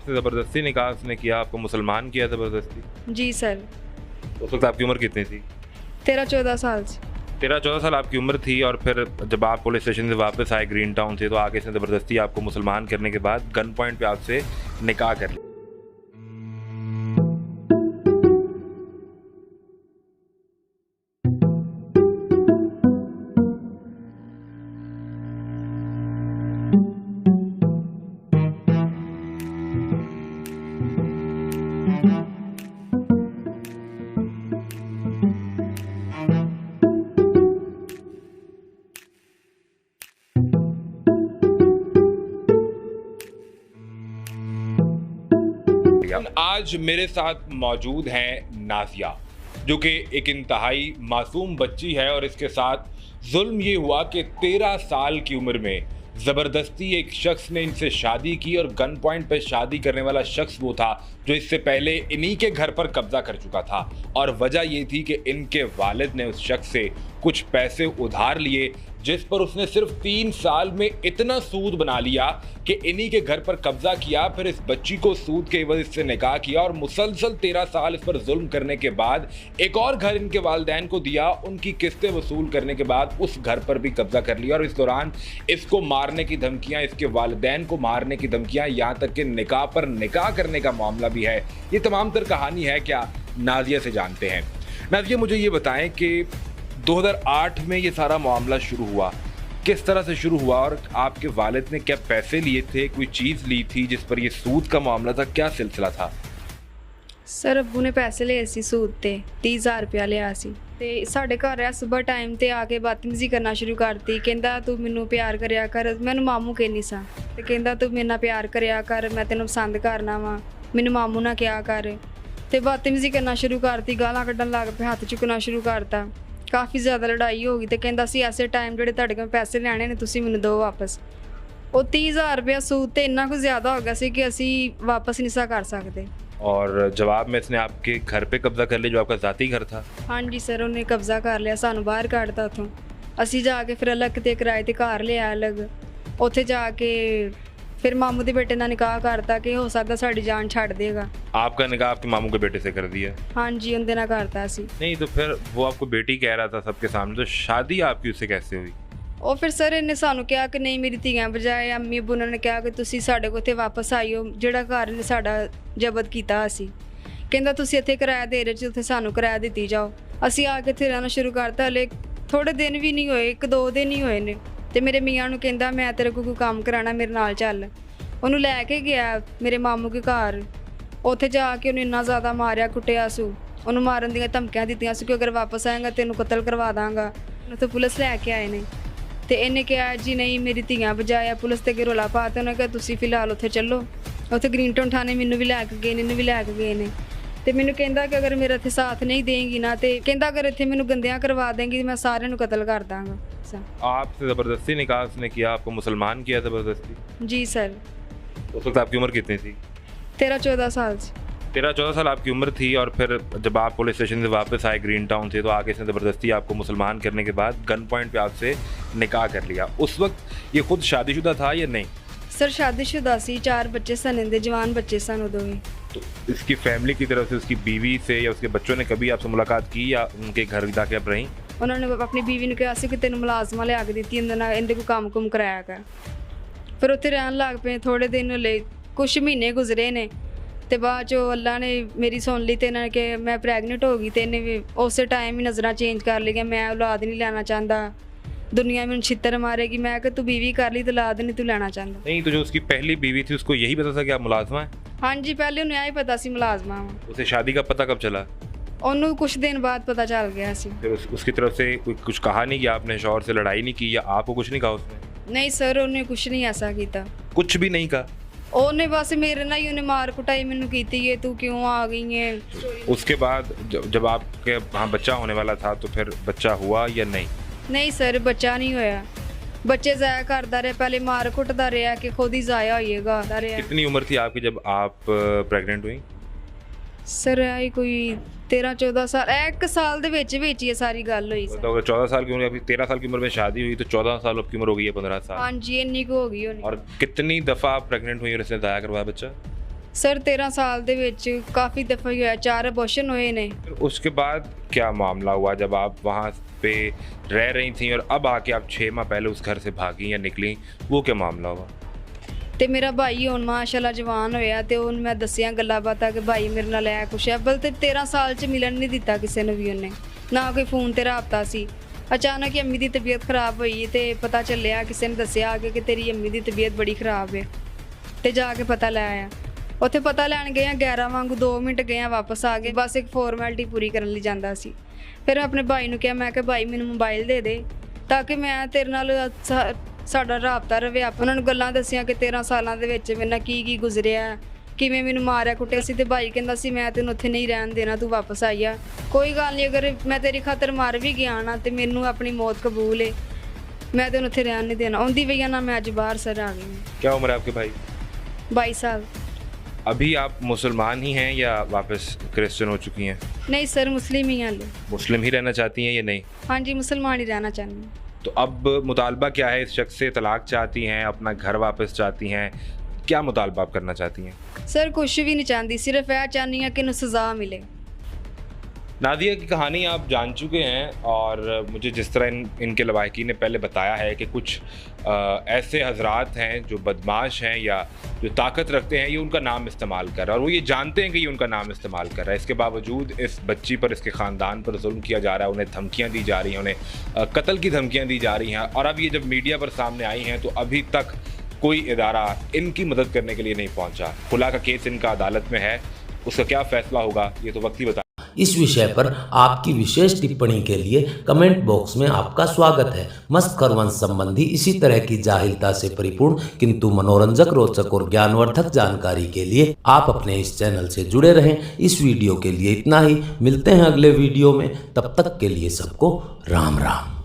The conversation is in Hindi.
आपसे ज़बरदस्ती निकाह उसने किया, आपको मुसलमान किया ज़बरदस्ती? जी सर। उस वक्त आपकी उम्र कितनी थी? 13-14 साल से। 13-14 साल आपकी उम्र थी और फिर जब आप पुलिस स्टेशन से वापस आए ग्रीन टाउन से, तो आगे इसने ज़बरदस्ती आपको मुसलमान करने के बाद गन पॉइंट पे आपसे निकाह कर लिया। आज मेरे साथ मौजूद हैं नाजिया, जो कि एक इंतहाई मासूम बच्ची है और इसके साथ जुल्म ये हुआ कि 13 साल की उम्र में ज़बरदस्ती एक शख्स ने इनसे शादी की और गन पॉइंट पे शादी करने वाला शख्स वो था जो इससे पहले इन्हीं के घर पर कब्जा कर चुका था। और वजह ये थी कि इनके वालिद ने उस शख्स से कुछ पैसे उधार लिए, जिस पर उसने सिर्फ 3 साल में इतना सूद बना लिया कि इन्हीं के घर पर कब्जा किया, फिर इस बच्ची को सूद के एवज से निकाह किया और मुसलसल 13 साल इस पर जुल्म करने के बाद एक और घर इनके वालिदैन को दिया। उनकी किस्तें वसूल करने के बाद उस घर पर भी कब्जा कर लिया और इस दौरान इसको मारने की धमकियां, इसके वालिदैन को मारने की धमकियां, यहाँ तक कि निकाह पर निकाह करने का मामला भी है। ये तमाम तर कहानी है क्या नाजिया से जानते हैं। नाजिया, मुझे ये बताएं कि 2008 में ये सारा मामला शुरू हुआ, किस तरह से शुरू हुआ और आपके वालिद ने क्या पैसे लिए थे, कोई चीज़ ली थी जिस पर ये सूद का मामला था, क्या सिलसिला था? सर अब्बू ने पैसे ਲਏ ਸੀ ਸੂਦ ਤੇ 30000 ਰੁਪਇਆ ਲਿਆ ਸੀ ਤੇ ਸਾਡੇ ਘਰ ਆ ਸਵੇਰ ਟਾਈਮ ਤੇ ਆ ਕੇ ਬਦਤਮੀਜ਼ੀ ਕਰਨਾ ਸ਼ੁਰੂ ਕਰਤੀ। ਕਹਿੰਦਾ ਤੂੰ ਮੈਨੂੰ ਪਿਆਰ ਕਰਿਆ ਕਰ, ਮੈਨੂੰ ਮਾਮੂ ਕਹਿੰਦੀ ਸਾਂ ਤੇ ਕਹਿੰਦਾ ਤੂੰ ਮੇਰੇ ਨਾਲ ਪਿਆਰ ਕਰਿਆ ਕਰ, ਮੈਂ ਤੈਨੂੰ ਪਸੰਦ ਕਰਨਾ ਵਾ, ਮੈਨੂੰ ਮਾਮੂ ਨਾ ਕਿਹਾ ਕਰ ਤੇ ਬਦਤਮੀਜ਼ੀ ਕਰਨਾ ਸ਼ੁਰੂ ਕਰਤੀ, ਗਾਲਾਂ ਕੱਢਣ ਲੱਗ ਪਿਆ, ਹੱਥ ਚੁੱਕਣਾ ਸ਼ੁਰੂ ਕਰਤਾ। ਕਾਫੀ ਜ਼ਿਆਦਾ ਲੜਾਈ ਹੋ ਗਈ ਤੇ ਕਹਿੰਦਾ ਸੀ ਐਸੇ ਟਾਈਮ ਜਿਹੜੇ ਤੁਹਾਡੇ ਕੋਲ ਪੈਸੇ ਲੈਣੇ ਨੇ ਤੁਸੀਂ ਮੈਨੂੰ ਦਿਓ ਵਾਪਸ। ਉਹ 30000 ਰੁਪਇਆ ਸੂਦ ਤੇ ਇੰਨਾ ਕੁ ਜ਼ਿਆਦਾ ਹੋ ਗਿਆ ਸੀ ਕਿ ਅਸੀਂ ਵਾਪਸ ਨਹੀਂ ਸਾ ਕਰ ਸਕਦੇ। और जवाब में इसने आपके घर पे कब्जा कर लिया, जो आपका ज़ाती घर था? हाँ जी सर, उन्हें कब्जा कर लिया, सानू बाहर कढ़ता उतों। असी जाके फिर अलग ते किराए ते घर लिया अलग, उत्थे जाके फिर मामू के बेटे नाल निकाह करता कि हो सकता साड़ी जान छड़ देगा। आपका निकाह आपके मामू के बेटे से कर दिया? हाँ जी, उनके नाल करता सी। नहीं तो फिर वो आपको बेटी कह रहा था सबके सामने, तो शादी आपकी उससे कैसे हुई? ਉਹ ਫਿਰ ਸਰ ਇਹਨੇ ਸਾਨੂੰ ਕਿਹਾ ਕਿ ਨਹੀਂ ਮੇਰੀ ਧੀਆਂ ਬਜਾਏ ਅੰਮੀ ਅੱਬੂ ਨੇ ਕਿਹਾ ਕਿ ਤੁਸੀਂ ਸਾਡੇ ਕੋਲ ਇੱਥੇ ਵਾਪਸ ਆਇਓ, ਜਿਹੜਾ ਘਰ ਨੇ ਸਾਡਾ ਜ਼ਬਤ ਕੀਤਾ ਅਸੀਂ। ਕਹਿੰਦਾ ਤੁਸੀਂ ਇੱਥੇ ਕਿਰਾਇਆ ਦੇ ਰਹੇ ਜੀ, ਉੱਥੇ ਸਾਨੂੰ ਕਿਰਾਇਆ ਦਿੱਤੀ ਜਾਓ। ਅਸੀਂ ਆ ਕੇ ਇੱਥੇ ਰਹਿਣਾ ਸ਼ੁਰੂ ਕਰਤਾ। ਹਲੇ ਥੋੜ੍ਹੇ ਦਿਨ ਵੀ ਨਹੀਂ ਹੋਏ, 1-2 ਦਿਨ ਹੀ ਹੋਏ ਨੇ ਤੇ ਮੇਰੇ ਮੀਆਂ ਨੂੰ ਕਹਿੰਦਾ ਮੈਂ ਤੇਰੇ ਕੋਲ ਕੋਈ ਕੰਮ ਕਰਾਉਣਾ, ਮੇਰੇ ਨਾਲ ਚੱਲ। ਉਹਨੂੰ ਲੈ ਕੇ ਗਿਆ ਮੇਰੇ ਮਾਮੂ ਦੇ ਘਰ। ਉੱਥੇ ਜਾ ਕੇ ਉਹਨੂੰ ਇੰਨਾ ਜ਼ਿਆਦਾ ਮਾਰਿਆ ਕੁੱਟਿਆ ਸੂ, ਉਹਨੂੰ ਮਾਰਨ ਦੀਆਂ ਧਮਕੀਆਂ ਦਿੱਤੀਆਂ ਸੀ ਕਿ ਅਗਰ ਵਾਪਸ ਆਏਗਾ ਤੈਨੂੰ ਕਤਲ ਕਰਵਾ ਦਾਂਗਾ। ਉੱਥੇ ਪੁਲਿਸ ਲੈ ਕੇ ਆਏ ਨੇ ਤੇ ਇਹਨੇ ਕਿਹਾ ਜੀ ਨਹੀਂ ਮੇਰੀ ਧੀਆਂ ਬਜਾਇਆ। ਪੁਲਿਸ ਤੇ ਰੌਲਾ ਪਾ ਤੇ ਉਹਨੇ ਕਿਹਾ ਤੁਸੀਂ ਫਿਲਹਾਲ ਉੱਥੇ ਚੱਲੋ। ਉੱਥੇ ਗ੍ਰੀਨ ਟਾਊਨ ਥਾਣੇ ਮੈਨੂੰ ਵੀ ਲੈ ਕੇ ਗਏ ਨੇ, ਇਹਨੂੰ ਵੀ ਲੈ ਕੇ ਗਏ ਨੇ ਤੇ ਮੈਨੂੰ ਕਹਿੰਦਾ ਕਿ ਅਗਰ ਮੇਰਾ ਇੱਥੇ ਸਾਥ ਨਹੀਂ ਦੇਂਗੀ ਨਾ, ਤੇ ਕਹਿੰਦਾ ਅਗਰ ਇੱਥੇ ਮੈਨੂੰ ਗੰਦਿਆਂ ਕਰਵਾ ਦੇਂਗੀ ਮੈਂ ਸਾਰਿਆਂ ਨੂੰ ਕਤਲ ਕਰ ਦਾਂਗਾ। आपसे ज़बरदस्ती निकाह उसने किया, आपको मुसलमान किया ज़बरदस्ती? जी सर। उस वक्त आपकी उम्र कितनी थी? 13-14 साल से। 13-14 साल आपकी उम्र थी और फिर जब आप पुलिस स्टेशन से वापस आए ग्रीन टाउन से, तो आगे इसने ज़बरदस्ती आपको मुसलमान करने के बाद गन पॉइंट पे आपसे निकाह कर लिया। उस वक्त ये खुद शादीशुदा था या नहीं? सर शादीशुदा सी, 4 बच्चे सन, इनके जवान बच्चे सन उदों ही। तो इसकी फैमिली की तरफ से, उसकी बीवी से या उसके बच्चों ने कभी आपसे मुलाकात की या उनके घर जाके आप रहीं? उन्होंने अपनी बीवी ने कहा सी कि तेन मुलाजमा लिया के दी, इनके कोई काम कुम कराया कर। फिर उत्थे रहन लग पे, थोड़े दिन ले कुछ महीने गुजरे ने ਤੇ ਬਾਅਦ 'ਚੋਂ ਅੱਲਾ ਨੇ ਮੇਰੀ ਸੁਣ ਲਈ ਤੇ ਇਹਨਾਂ ਨੇ ਕਿ ਮੈਂ ਪ੍ਰੈਗਨੈਂਟ ਹੋ ਗਈ ਤੇ ਇਹਨੇ ਵੀ ਉਸੇ ਟਾਈਮ ਹੀ ਨਜ਼ਰਾਂ ਚੇਂਜ ਕਰ ਲਈਆਂ। ਮੈਂ ਔਲਾਦ ਨਹੀਂ ਲੈਣਾ ਚਾਹੁੰਦਾ, दुनिया में छितर मारेगी। मैं कि तू बीवी कर ली तो औलाद नहीं तू लेना चाहता। नहीं तो जो उसकी पहली बीवी थी उसको यही पता था कि आप मुलाजमा है? हाँ जी, पहले उन्हें यही पता सी मुलाजमा। उसे शादी का पता कब चला? उन्होंने कुछ दिन बाद पता चल गया सी। फिर उसकी तरफ से कुछ कहा नहीं कि आपने शौहर से लड़ाई नहीं की या आपको कुछ नहीं कहा उसने? नहीं सर, उन्हें कुछ नहीं ऐसा किया। कुछ भी नहीं कहा? उन्हें बस मेरे ना ही उन्हें मार कुटाई मैनू की है, तू क्यों आ गई है। उसके बाद जब आपके वहाँ बच्चा होने वाला था तो फिर बच्चा हुआ या नहीं? नहीं सर, बच्चा नहीं होया। बच्चे ज़ाया करता रहा, पहले मार कुटता रहा कि खुद ही ज़ाया होइएगा। कितनी उम्र थी आपकी जब आप प्रेग्नेंट हुई? सर आई कोई 13-14 साल, एक साल दे विच विच ही सारी गल हुई। तो अगर 14 साल की उम्र, अभी 13 साल की उम्र में शादी हुई तो 14 साल की उम्र हो गई है, 15 साल। हाँ जी, इन्नी को हो गई होनी। और कितनी दफ़ा आप प्रेग्नेंट हुई और इसने ज़ाया करवाया बच्चा? ਸਰ 13 ਸਾਲ ਦੇ ਵਿੱਚ ਕਾਫੀ ਦਫਾ ਹੀ ਹੋਇਆ, 4 ਅਬੋਰਸ਼ਨ ਹੋਏ ਨੇ। फिर उसके बाद क्या मामला हुआ जब आप वहाँ पे रह रही थी और अब आके आप 6 माह पहले उस घर से भागी या निकली, वो क्या मामला हुआ? ਤੇ ਮੇਰਾ ਭਾਈ ਹੁਣ ਮਾਸ਼ਾਅੱਲਾ ਜਵਾਨ ਹੋਇਆ ਤੇ ਉਹਨੂੰ ਮੈਂ ਦੱਸਿਆ ਗੱਲਾਂ ਬਾਤਾਂ ਕਿ ਭਾਈ ਮੇਰੇ ਨਾਲ ਐ ਕੁਛ ਹੈ, ਬਲ ਤੇ 13 ਸਾਲ 'ਚ ਮਿਲਣ ਨਹੀਂ ਦਿੱਤਾ ਕਿਸੇ ਨੂੰ ਵੀ ਉਹਨੇ, ਨਾ ਕੋਈ ਫੋਨ ਤੇ ਰਾਬਤਾ ਸੀ। ਅਚਾਨਕ ਹੀ ਅੰਮੀ ਦੀ ਤਬੀਅਤ ਖਰਾਬ ਹੋਈ ਤੇ ਪਤਾ ਚੱਲਿਆ, ਕਿਸੇ ਨੇ ਦੱਸਿਆ ਆ ਕੇ ਕਿ ਤੇਰੀ ਅੰਮੀ ਦੀ ਤਬੀਅਤ ਬੜੀ ਖਰਾਬ ਹੈ, ਤੇ ਜਾ ਕੇ ਪਤਾ ਲੈ ਆਇਆ। ਉੱਥੇ ਪਤਾ ਲੈਣ ਗਏ ਆ 11 ਵਾਂਗੂ 2 ਮਿੰਟ ਗਏ ਆ, ਵਾਪਸ ਆ ਗਏ, ਬਸ ਇੱਕ ਫਾਰਮੈਲਿਟੀ ਪੂਰੀ ਕਰਨ ਲਈ ਜਾਂਦਾ ਸੀ। ਫਿਰ ਆਪਣੇ ਭਾਈ ਨੂੰ ਕਿਹਾ, ਮੈਂ ਕਿਹਾ ਭਾਈ ਮੈਨੂੰ ਮੋਬਾਈਲ ਦੇ ਦੇ ਤਾਂ ਕਿ ਮੈਂ ਤੇਰੇ ਨਾਲ ਸਾਡਾ ਰਾਬਤਾ ਰਵੇ। ਉਹਨਾਂ ਨੂੰ ਗੱਲਾਂ ਦੱਸੀਆਂ ਕਿ 13 ਸਾਲਾਂ ਦੇ ਵਿੱਚ ਮੇਰੇ ਨਾਲ ਕੀ ਗੁਜ਼ਰਿਆ, ਕਿਵੇਂ ਮੈਨੂੰ ਮਾਰਿਆ ਕੁੱਟਿਆ ਸੀ। ਤੇ ਭਾਈ ਕਹਿੰਦਾ ਸੀ ਮੈਂ ਤੈਨੂੰ ਉੱਥੇ ਨਹੀਂ ਰਹਿਣ ਦੇਣਾ, ਤੂੰ ਵਾਪਸ ਆਈ ਆ। ਕੋਈ ਗੱਲ ਨਹੀਂ, ਅਗਰ ਮੈਂ ਤੇਰੀ ਖਾਤਰ ਮਰ ਵੀ ਗਿਆ ਨਾ ਤੇ ਮੈਨੂੰ ਆਪਣੀ ਮੌਤ ਕਬੂਲ ਹੈ, ਮੈਂ ਤੈਨੂੰ ਉੱਥੇ ਰਹਿਣ ਨਹੀਂ ਦੇਣਾ। ਆਉਂਦੀ ਵਈਆ ਨਾ ਮੈਂ ਅੱਜ ਬਾਹਰ ਸਰ ਆ ਗਈ। क्या उम्र है आपके भाई? 22 साल। अभी आप मुसलमान ही हैं या वापस क्रिश्चियन हो चुकी हैं? नहीं सर, मुस्लिम ही हाले। मुस्लिम ही रहना चाहती हैं या नहीं? हाँ जी, मुसलमान ही रहना चाहती हूँ। तो अब मुतालबा क्या है? इस शख्स से तलाक चाहती हैं, अपना घर वापस चाहती हैं, क्या मुतालबा आप करना चाहती हैं? सर कुछ भी नहीं चाहती, सिर्फ यह चाहनी है कि इन्हें सज़ा मिले। नादिया की कहानी आप जान चुके हैं और मुझे जिस तरह इनके लवाहिकी ने पहले बताया है कि कुछ ऐसे हजरात हैं जो बदमाश हैं या जो ताकत रखते हैं, ये उनका नाम इस्तेमाल कर रहा है और वो ये जानते हैं कि ये उनका नाम इस्तेमाल कर रहा है। इसके बावजूद इस बच्ची पर, इसके ख़ानदान पर जुल्म किया जा रहा है, उन्हें धमकियाँ दी जा रही हैं, उन्हें कत्ल की धमकियाँ दी जा रही हैं। और अब ये जब मीडिया पर सामने आई हैं तो अभी तक कोई इदारा इनकी मदद करने के लिए नहीं पहुँचा। खुला का केस इनका अदालत में है, उसका क्या फ़ैसला होगा ये तो वक्त ही बता। इस विषय पर आपकी विशेष टिप्पणी के लिए कमेंट बॉक्स में आपका स्वागत है। मस्त खरवंश संबंधी इसी तरह की जाहिलता से परिपूर्ण किंतु मनोरंजक, रोचक और ज्ञानवर्धक जानकारी के लिए आप अपने इस चैनल से जुड़े रहें। इस वीडियो के लिए इतना ही, मिलते हैं अगले वीडियो में, तब तक के लिए सबको राम राम।